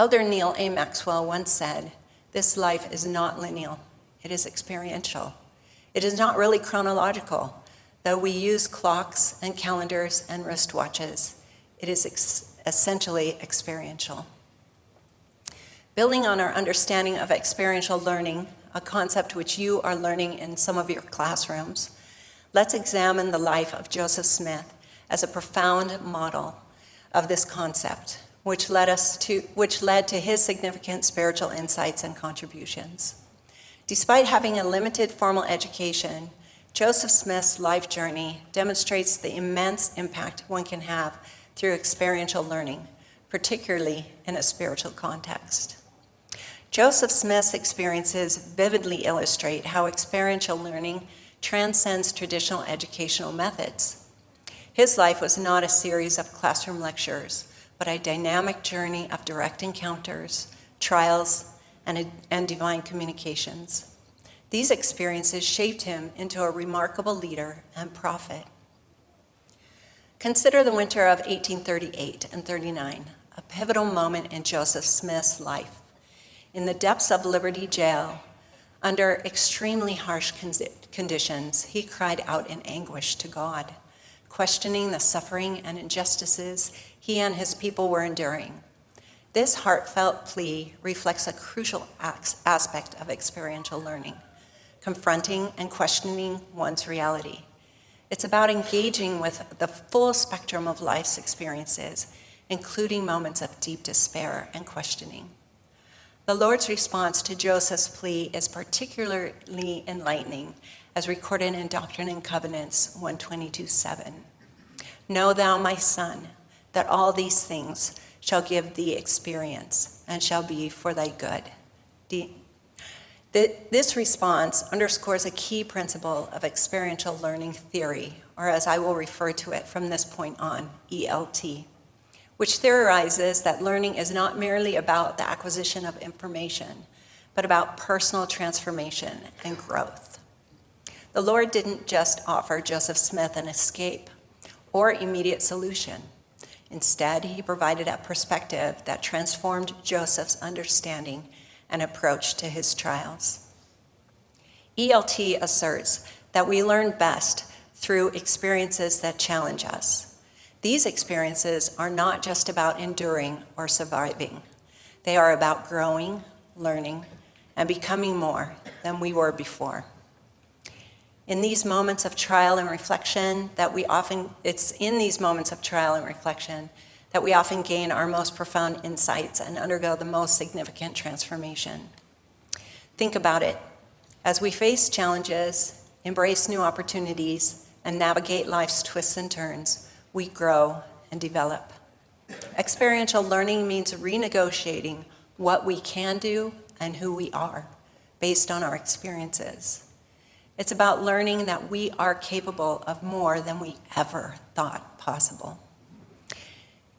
Elder Neil A. Maxwell once said, "This life is not lineal, it is experiential. It is not really chronological, though we use clocks and calendars and wristwatches. It is essentially experiential." Building on our understanding of experiential learning, a concept which you are learning in some of your classrooms, let's examine the life of Joseph Smith as a profound model of this concept, which led to his significant spiritual insights and contributions. Despite having a limited formal education, Joseph Smith's life journey demonstrates the immense impact one can have through experiential learning, particularly in a spiritual context. Joseph Smith's experiences vividly illustrate how experiential learning transcends traditional educational methods. His life was not a series of classroom lectures, but a dynamic journey of direct encounters, trials, and divine communications. These experiences shaped him into a remarkable leader and prophet. Consider the winter of 1838 and 39, a pivotal moment in Joseph Smith's life. In the depths of Liberty Jail, under extremely harsh conditions, he cried out in anguish to God, questioning the suffering and injustices he and his people were enduring. This heartfelt plea reflects a crucial aspect of experiential learning, confronting and questioning one's reality. It's about engaging with the full spectrum of life's experiences, including moments of deep despair and questioning. The Lord's response to Joseph's plea is particularly enlightening, as recorded in Doctrine and Covenants 122:7. "Know thou, my son, that all these things shall give thee experience and shall be for thy good." This response underscores a key principle of experiential learning theory, or as I will refer to it from this point on, ELT, which theorizes that learning is not merely about the acquisition of information, but about personal transformation and growth. The Lord didn't just offer Joseph Smith an escape or immediate solution. Instead, he provided a perspective that transformed Joseph's understanding and approach to his trials. ELT asserts that we learn best through experiences that challenge us. These experiences are not just about enduring or surviving. They are about growing, learning, and becoming more than we were before. In these moments of trial and reflection it's in these moments of trial and reflection that we often gain our most profound insights and undergo the most significant transformation. Think about it. As we face challenges, embrace new opportunities, and navigate life's twists and turns, we grow and develop. Experiential learning means renegotiating what we can do and who we are based on our experiences. It's about learning that we are capable of more than we ever thought possible.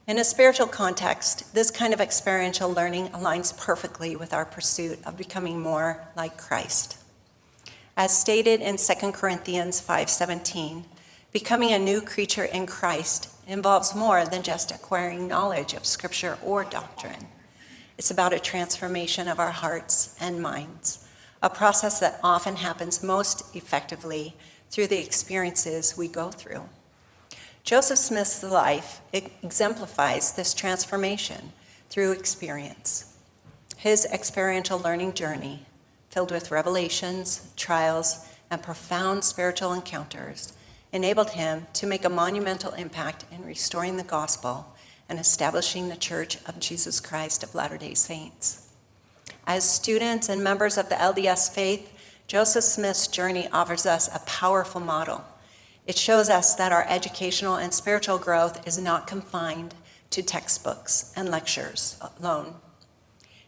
In a spiritual context, this kind of experiential learning aligns perfectly with our pursuit of becoming more like Christ. As stated in 2 Corinthians 5:17, becoming a new creature in Christ involves more than just acquiring knowledge of Scripture or doctrine. It's about a transformation of our hearts and minds, a process that often happens most effectively through the experiences we go through. Joseph Smith's life exemplifies this transformation through experience. His experiential learning journey, filled with revelations, trials, and profound spiritual encounters, enabled him to make a monumental impact in restoring the gospel and establishing the Church of Jesus Christ of Latter-day Saints. As students and members of the LDS faith, Joseph Smith's journey offers us a powerful model. It shows us that our educational and spiritual growth is not confined to textbooks and lectures alone.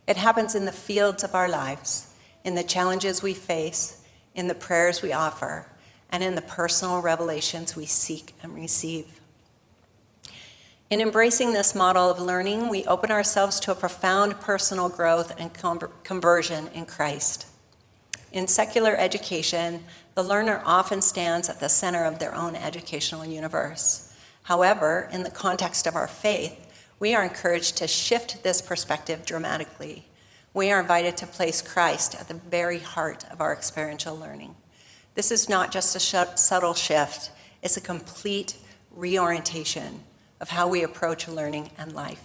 It happens in the fields of our lives, in the challenges we face, in the prayers we offer, and in the personal revelations we seek and receive. In embracing this model of learning, we open ourselves to a profound personal growth and conversion in Christ. In secular education, the learner often stands at the center of their own educational universe. However, in the context of our faith, we are encouraged to shift this perspective dramatically. We are invited to place Christ at the very heart of our experiential learning. This is not just a subtle shift, it's a complete reorientation of how we approach learning and life.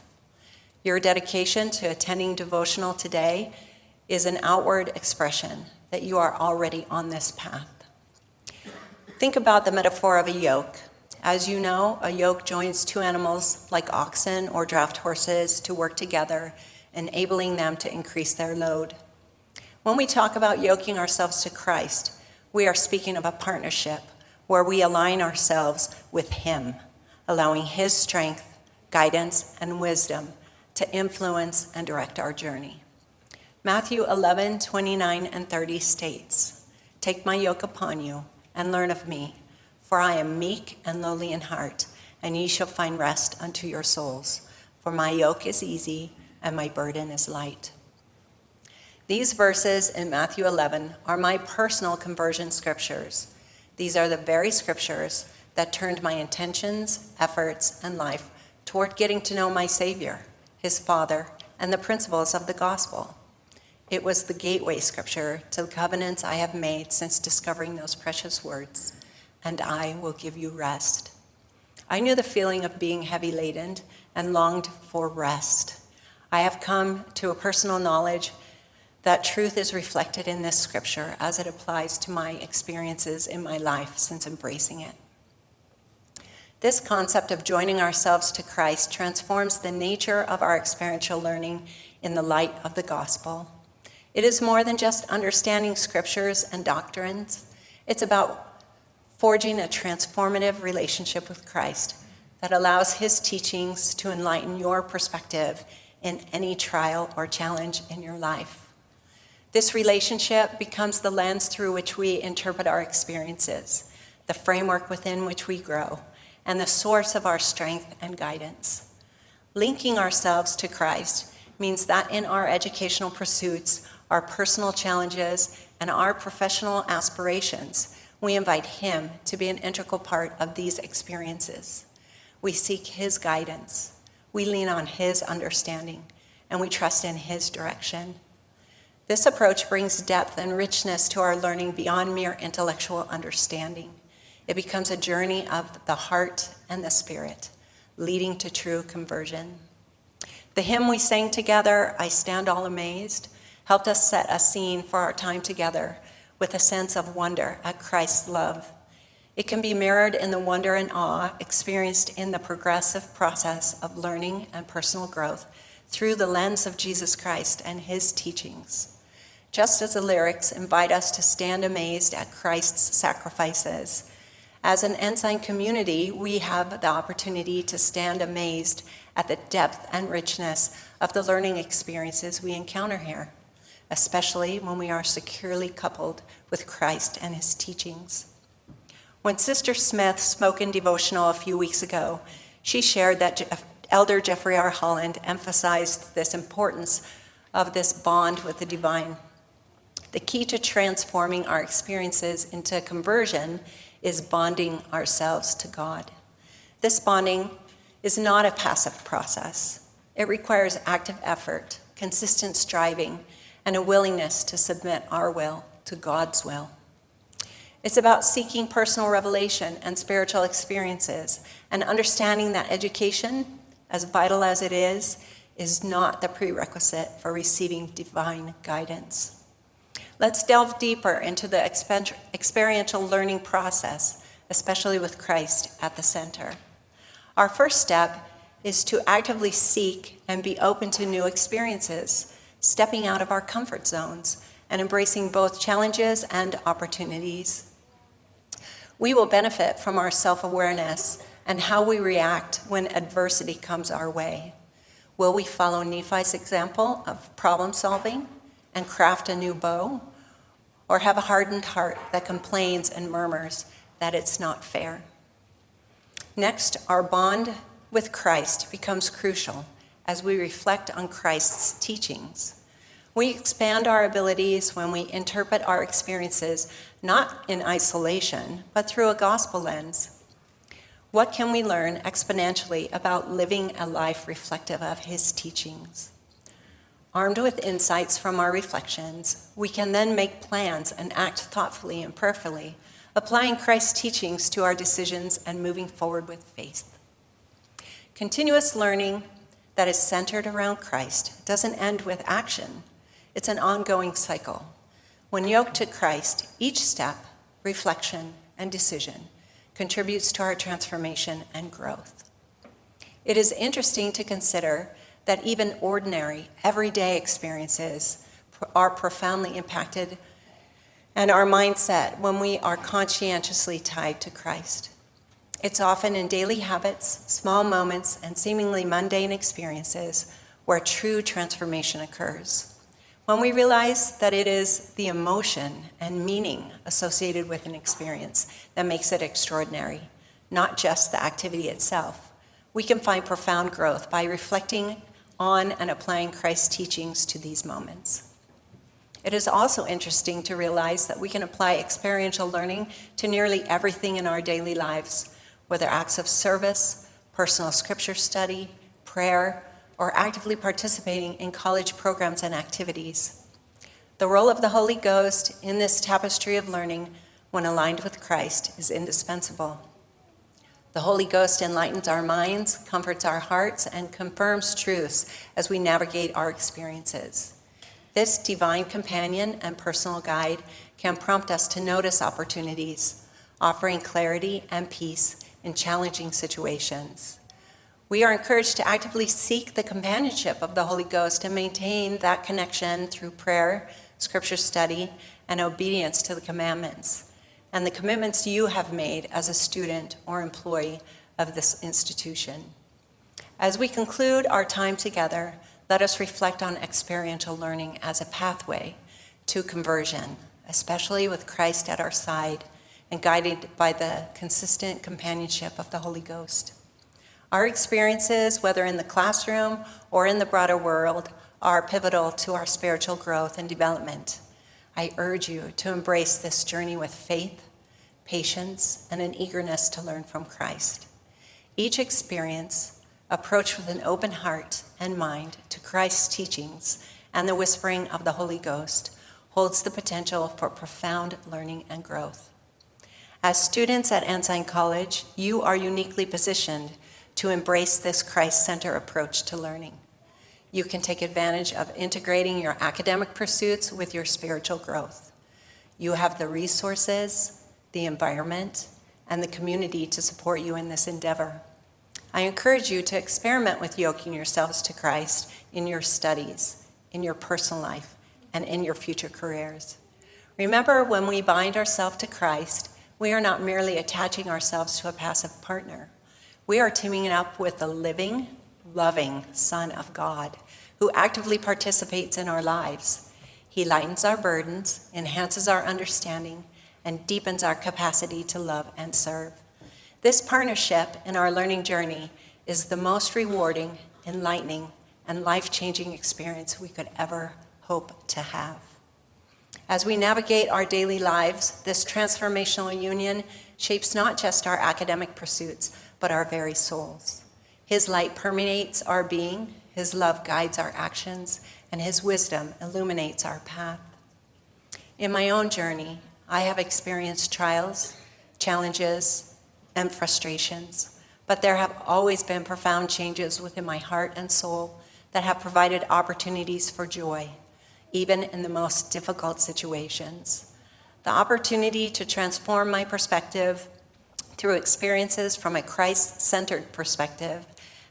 Your dedication to attending devotional today is an outward expression that you are already on this path. Think about the metaphor of a yoke. As you know, a yoke joins two animals like oxen or draft horses to work together, enabling them to increase their load. When we talk about yoking ourselves to Christ, we are speaking of a partnership where we align ourselves with Him, allowing His strength, guidance, and wisdom to influence and direct our journey. Matthew 11:29 and 30 states, "Take my yoke upon you and learn of me, for I am meek and lowly in heart, and ye shall find rest unto your souls. For my yoke is easy and my burden is light." These verses in Matthew 11 are my personal conversion scriptures. These are the very scriptures that turned my intentions, efforts, and life toward getting to know my Savior, His Father, and the principles of the gospel. It was the gateway scripture to the covenants I have made since discovering those precious words, "And I will give you rest." I knew the feeling of being heavy laden and longed for rest. I have come to a personal knowledge that truth is reflected in this scripture as it applies to my experiences in my life since embracing it. This concept of joining ourselves to Christ transforms the nature of our experiential learning in the light of the gospel. It is more than just understanding scriptures and doctrines. It's about forging a transformative relationship with Christ that allows His teachings to enlighten your perspective in any trial or challenge in your life. This relationship becomes the lens through which we interpret our experiences, the framework within which we grow, and the source of our strength and guidance. Linking ourselves to Christ means that in our educational pursuits, our personal challenges, and our professional aspirations, we invite Him to be an integral part of these experiences. We seek His guidance, we lean on His understanding, and we trust in His direction. This approach brings depth and richness to our learning beyond mere intellectual understanding. It becomes a journey of the heart and the spirit, leading to true conversion. The hymn we sang together, "I Stand All Amazed," helped us set a scene for our time together with a sense of wonder at Christ's love. It can be mirrored in the wonder and awe experienced in the progressive process of learning and personal growth through the lens of Jesus Christ and His teachings. Just as the lyrics invite us to stand amazed at Christ's sacrifices, as an Ensign community, we have the opportunity to stand amazed at the depth and richness of the learning experiences we encounter here, especially when we are securely coupled with Christ and His teachings. When Sister Smith spoke in devotional a few weeks ago, she shared that Elder Jeffrey R. Holland emphasized this importance of this bond with the divine. The key to transforming our experiences into conversion is bonding ourselves to God. This bonding is not a passive process. It requires active effort, consistent striving, and a willingness to submit our will to God's will. It's about seeking personal revelation and spiritual experiences and understanding that education, as vital as it is not the prerequisite for receiving divine guidance. Let's delve deeper into the experiential learning process, especially with Christ at the center. Our first step is to actively seek and be open to new experiences, stepping out of our comfort zones and embracing both challenges and opportunities. We will benefit from our self-awareness and how we react when adversity comes our way. Will we follow Nephi's example of problem solving and craft a new bow, or have a hardened heart that complains and murmurs that it's not fair? Next, our bond with Christ becomes crucial as we reflect on Christ's teachings. We expand our abilities when we interpret our experiences not in isolation, but through a gospel lens. What can we learn exponentially about living a life reflective of his teachings? Armed with insights from our reflections, we can then make plans and act thoughtfully and prayerfully, applying Christ's teachings to our decisions and moving forward with faith. Continuous learning that is centered around Christ doesn't end with action. It's an ongoing cycle. When yoked to Christ, each step, reflection, and decision contributes to our transformation and growth. It is interesting to consider that even ordinary, everyday experiences are profoundly impacted and our mindset when we are conscientiously tied to Christ. It's often in daily habits, small moments, and seemingly mundane experiences where true transformation occurs. When we realize that it is the emotion and meaning associated with an experience that makes it extraordinary, not just the activity itself, we can find profound growth by reflecting on and applying Christ's teachings to these moments. It is also interesting to realize that we can apply experiential learning to nearly everything in our daily lives, whether acts of service, personal scripture study, prayer, or actively participating in college programs and activities. The role of the Holy Ghost in this tapestry of learning, when aligned with Christ, is indispensable. The Holy Ghost enlightens our minds, comforts our hearts, and confirms truths as we navigate our experiences. This divine companion and personal guide can prompt us to notice opportunities, offering clarity and peace in challenging situations. We are encouraged to actively seek the companionship of the Holy Ghost and maintain that connection through prayer, scripture study, and obedience to the commandments, and the commitments you have made as a student or employee of this institution. As we conclude our time together, let us reflect on experiential learning as a pathway to conversion, especially with Christ at our side and guided by the consistent companionship of the Holy Ghost. Our experiences, whether in the classroom or in the broader world, are pivotal to our spiritual growth and development. I urge you to embrace this journey with faith, patience, and an eagerness to learn from Christ. Each experience, approached with an open heart and mind to Christ's teachings and the whispering of the Holy Ghost, holds the potential for profound learning and growth. As students at Ensign College, you are uniquely positioned to embrace this Christ-centered approach to learning. You can take advantage of integrating your academic pursuits with your spiritual growth. You have the resources, the environment, and the community to support you in this endeavor. I encourage you to experiment with yoking yourselves to Christ in your studies, in your personal life, and in your future careers. Remember, when we bind ourselves to Christ, we are not merely attaching ourselves to a passive partner. We are teaming up with the living, loving Son of God, who actively participates in our lives. He lightens our burdens, enhances our understanding, and deepens our capacity to love and serve. This partnership in our learning journey is the most rewarding, enlightening, and life-changing experience we could ever hope to have. As we navigate our daily lives, this transformational union shapes not just our academic pursuits, but our very souls. His light permeates our being, his love guides our actions, and his wisdom illuminates our path. In my own journey, I have experienced trials, challenges, and frustrations, but there have always been profound changes within my heart and soul that have provided opportunities for joy, even in the most difficult situations. The opportunity to transform my perspective through experiences from a Christ-centered perspective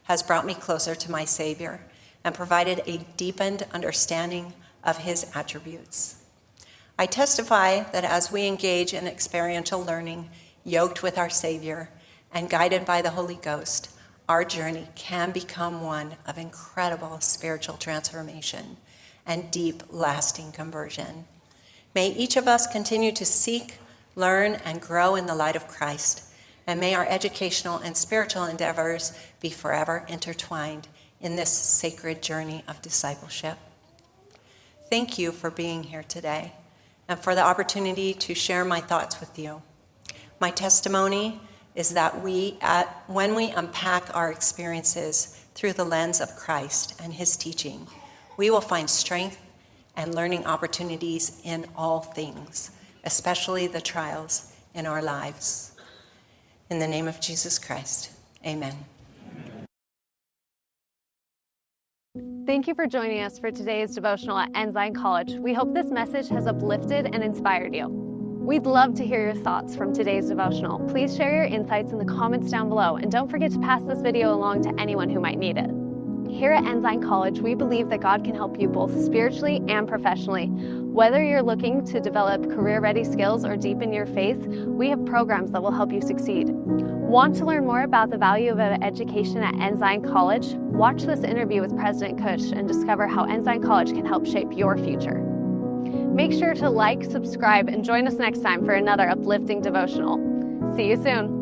has brought me closer to my Savior and provided a deepened understanding of his attributes. I testify that as we engage in experiential learning, yoked with our Savior and guided by the Holy Ghost, our journey can become one of incredible spiritual transformation and deep, lasting conversion. May each of us continue to seek, learn, and grow in the light of Christ, and may our educational and spiritual endeavors be forever intertwined in this sacred journey of discipleship. Thank you for being here today and for the opportunity to share my thoughts with you. My testimony is that when we unpack our experiences through the lens of Christ and his teaching, we will find strength and learning opportunities in all things, especially the trials in our lives. In the name of Jesus Christ, amen. Thank you for joining us for today's devotional at Ensign College. We hope this message has uplifted and inspired you. We'd love to hear your thoughts from today's devotional. Please share your insights in the comments down below, and don't forget to pass this video along to anyone who might need it. Here at Ensign College, we believe that God can help you both spiritually and professionally. Whether you're looking to develop career-ready skills or deepen your faith, we have programs that will help you succeed. Want to learn more about the value of education at Ensign College? Watch this interview with President Cush and discover how Ensign College can help shape your future. Make sure to like, subscribe, and join us next time for another uplifting devotional. See you soon.